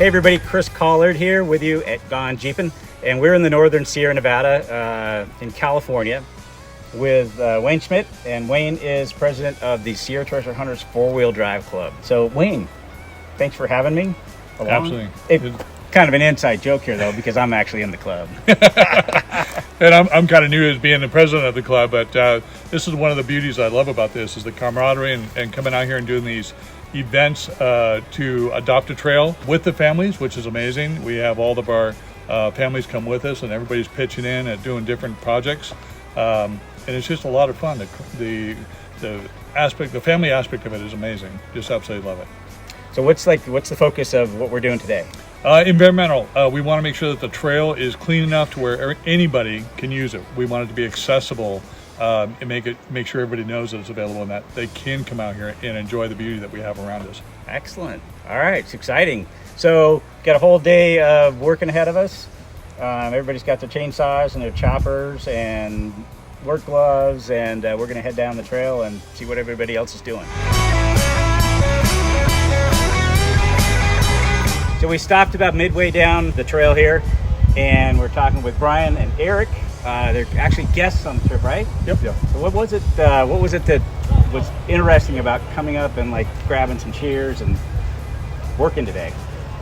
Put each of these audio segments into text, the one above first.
Hey everybody, Chris Collard here with you at Gone Jeepin', and we're in the northern Sierra Nevada in California with Wayne Schmidt, and Wayne is president of the Sierra Treasure Hunters 4-Wheel Drive Club. So Wayne, thanks for having me along. Absolutely. It's kind of an inside joke here though, because I'm actually in the club. And I'm kind of new as being the president of the club, but this is one of the beauties I love about this is the camaraderie and coming out here and doing these events to adopt a trail with the families, which is amazing. We have all of our families come with us, and everybody's pitching in and doing different projects, and it's just a lot of fun. The family aspect of it is amazing. Just absolutely love it. So what's the focus of what we're doing today? Environmental. We want to make sure that the trail is clean enough to where anybody can use it. We want it to be accessible. And make sure everybody knows that it's available and that they can come out here and enjoy the beauty that we have around us. Excellent. All right, it's exciting. So got a whole day of working ahead of us. Everybody's got their chainsaws and their choppers and work gloves, and we're going to head down the trail and see what everybody else is doing. So we stopped about midway down the trail here, and we're talking with Brian and Eric. They're actually guests on the trip, right? Yep. So what was it that was interesting about coming up and like grabbing some cheers and working today?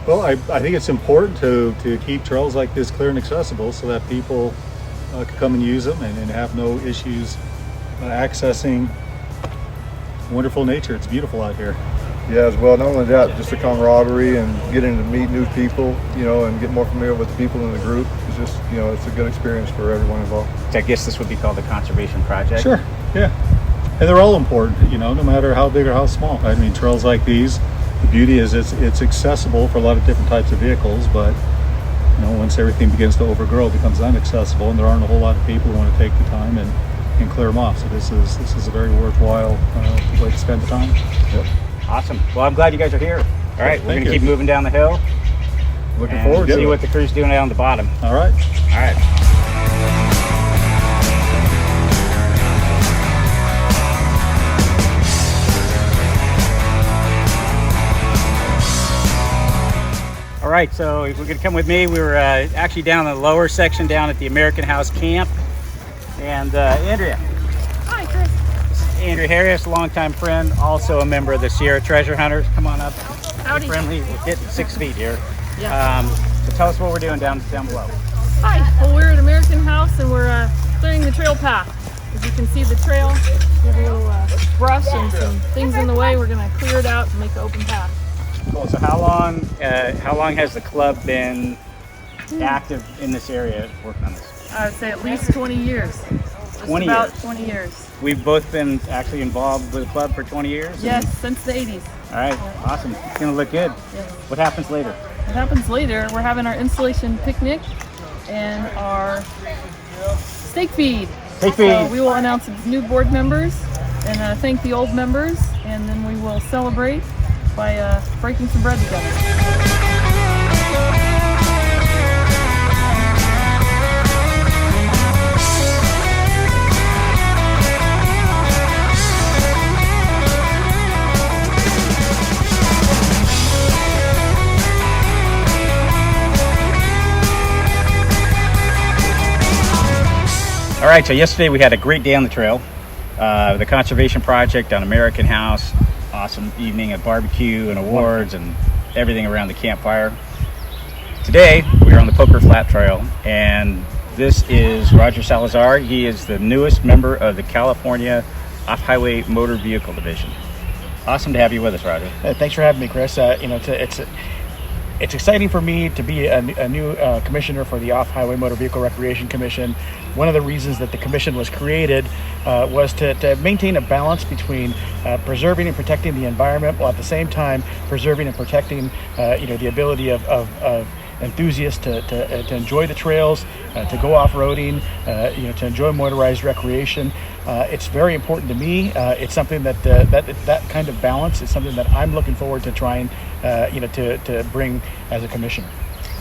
Well, I think it's important to keep trails like this clear and accessible so that people can come and use them and have no issues accessing wonderful nature. It's beautiful out here. Yeah, as well. Not only that, just the camaraderie and getting to meet new people, and get more familiar with the people in the group. It's just, it's a good experience for everyone involved. So I guess this would be called the conservation project. Sure, yeah. And they're all important, no matter how big or how small. I mean, trails like these, the beauty is it's accessible for a lot of different types of vehicles, but once everything begins to overgrow, it becomes inaccessible, and there aren't a whole lot of people who want to take the time and clear them off. So this is a very worthwhile way to spend the time. Yep. Awesome. Well, I'm glad you guys are here. All right, we're going to keep moving down the hill. Looking forward to see it. what the crew's doing out on the bottom. All right. All right. All right, so if we're going to come with me, we were actually down in the lower section down at the American House Camp. And Andrea. Hi, Chris. Andrea Harris, a longtime friend, also a member of the Sierra Treasure Hunters. Come on up. Howdy. Be friendly. We're getting 6 feet here. Yeah. So tell us what we're doing down below. Hi. Well, we're at American House and we're clearing the trail path. As you can see, the trail, we have a little brush and some things in the way. We're going to clear it out and make an open path. Cool. So how long has the club been active in this area working on this? I would say at least 20 years. 20 about years. 20 years. We've both been actually involved with the club for 20 years? Yes, since the 80s. All right, awesome. It's going to look good. Yes. What happens later? What happens later, we're having our installation picnic and our steak feed. Steak So feed. we will announce the new board members and thank the old members, and then we will celebrate by breaking some bread together. All right, so yesterday we had a great day on the trail. The Conservation Project on American House. Awesome evening of barbecue and awards and everything around the campfire. Today we are on the Poker Flat Trail, and this is Roger Salazar. He is the newest member of the California Off-Highway Motor Vehicle Division. Awesome to have you with us, Roger. Thanks for having me, Chris. It's exciting for me to be a new commissioner for the Off-Highway Motor Vehicle Recreation Commission. One of the reasons that the commission was created was to maintain a balance between preserving and protecting the environment, while at the same time preserving and protecting the ability of enthusiasts to enjoy the trails, to go off-roading, to enjoy motorized recreation. It's very important to me. It's something that kind of balance is something that I'm looking forward to trying to bring as a commissioner.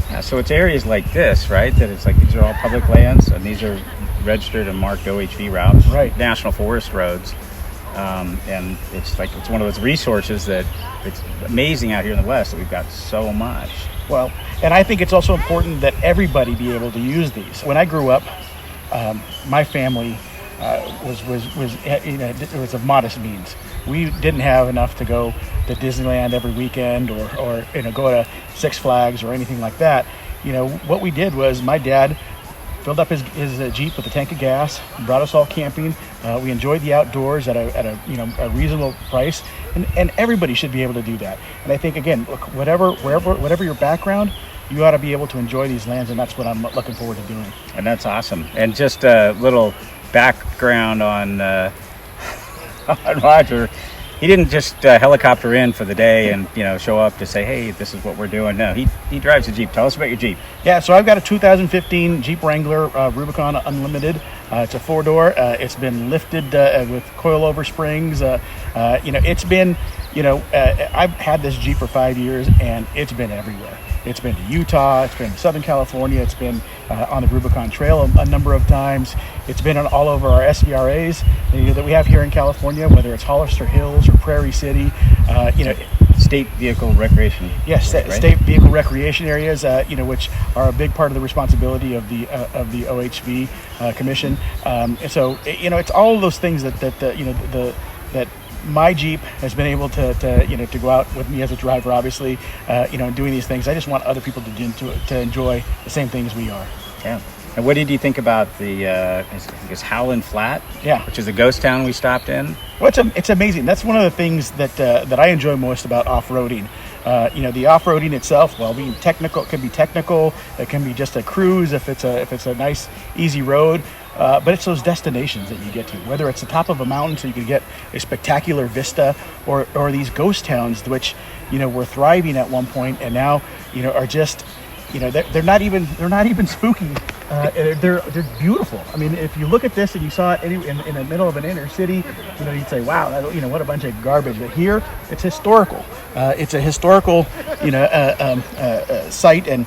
Yeah, so it's areas like this, right? That it's like these are all public lands, and these are registered and marked OHV routes, Right. National Forest roads. and it's one of those resources that it's amazing out here in the West that we've got so much. Well, and I think it's also important that everybody be able to use these. When I grew up, my family was of modest means. We didn't have enough to go to Disneyland every weekend or go to Six Flags or anything like that. What we did was my dad filled up his Jeep with a tank of gas, brought us all camping. We enjoyed the outdoors at a reasonable price, and everybody should be able to do that. And I think, again, look, whatever your background, you ought to be able to enjoy these lands, and that's what I'm looking forward to doing. And that's awesome. And just a little background on on Roger. He didn't just helicopter in for the day and show up to say, hey, this is what we're doing. No, he drives a Jeep. Tell us about your Jeep. Yeah, so I've got a 2015 Jeep Wrangler Rubicon Unlimited. It's a 4-door. It's been lifted with coilover springs. It's been, I've had this Jeep for 5 years, and it's been everywhere. It's been to Utah, it's been to Southern California, it's been on the Rubicon Trail a number of times. It's been on all over our SVRAs that we have here in California, whether it's Hollister Hills or Prairie City. State vehicle recreation. Yes, right? State vehicle recreation areas, which are a big part of the responsibility of the OHV Commission. And so, it's all of those things that my Jeep has been able to go out with me as a driver, obviously, doing these things. I just want other people to enjoy the same things we are. Yeah. And what did you think about the Howland Flat? Yeah. Which is a ghost town we stopped in. Well, it's amazing. That's one of the things that I enjoy most about off-roading. The off-roading itself, well, being technical, it can be technical. It can be just a cruise if it's a nice, easy road. But it's those destinations that you get to, whether it's the top of a mountain so you can get a spectacular vista, or these ghost towns which were thriving at one point and now are just they're not even spooky. They're beautiful. I mean, if you look at this and you saw it in the middle of an inner city, you'd say, wow, what a bunch of garbage. But here, it's historical. It's a historical site, and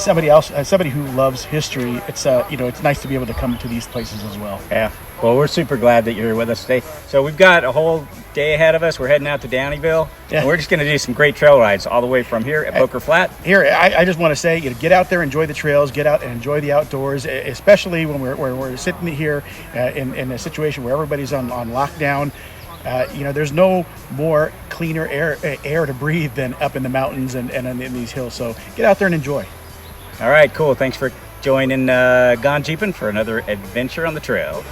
somebody who loves history, it's it's nice to be able to come to these places as well. Yeah. Well, we're super glad that you're here with us today. So we've got a whole day ahead of us. We're heading out to Downeyville. Yeah. And we're just going to do some great trail rides all the way from here at Poker Flat. Here, I just want to say, get out there, enjoy the trails, get out and enjoy the outdoors, especially when we're sitting here in a situation where everybody's on lockdown. There's no more cleaner air to breathe than up in the mountains and in these hills. So get out there and enjoy. All right, cool. Thanks for joining Gone Jeepin' for another adventure on the trail.